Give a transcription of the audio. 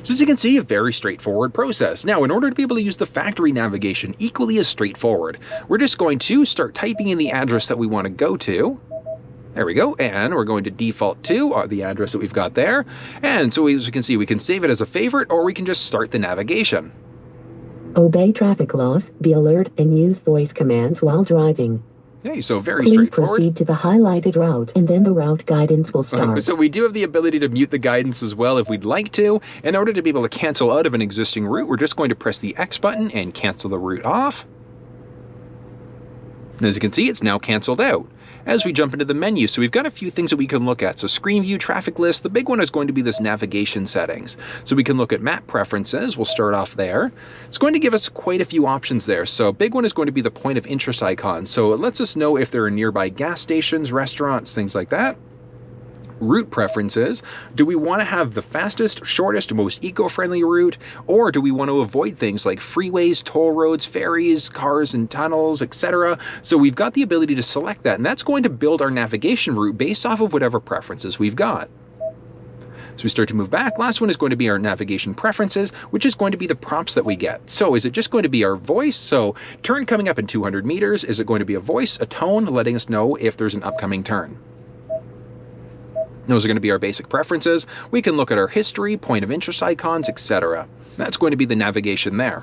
So as you can see, a very straightforward process. Now, in order to be able to use the factory navigation equally as straightforward, we're just going to start typing in the address that we want to go to. There we go, and we're going to default to the address that we've got there. And so as we can see, we can save it as a favorite, or we can just start the navigation. Obey traffic laws, be alert, and use voice commands while driving. Okay, so very Please straightforward. proceed to the highlighted route, and then the route guidance will start. So we do have the ability to mute the guidance as well if we'd like to. In order to be able to cancel out of an existing route, we're just going to press the X button and cancel the route off. And as you can see, it's now canceled out. As we jump into the menu, so we've got a few things that we can look at. So screen view, traffic list, the big one is going to be this navigation settings. So we can look at map preferences, we'll start off there. It's going to give us quite a few options there. So big one is going to be the point of interest icon. So it lets us know if there are nearby gas stations, restaurants, things like that. Route preferences. Do we want to have the fastest, shortest, most eco-friendly route, or do we want to avoid things like freeways, toll roads, ferries, cars and tunnels, etc.? So we've got the ability to select that, and that's going to build our navigation route based off of whatever preferences we've got. So we start to move back. Last one is going to be our navigation preferences, which is going to be the prompts that we get. So is it just going to be our voice? So turn coming up in 200 meters. Is it going to be a voice, a tone, letting us know if there's an upcoming turn? Those are going to be our basic preferences. We can look at our history, point of interest icons, etc. That's going to be the navigation there.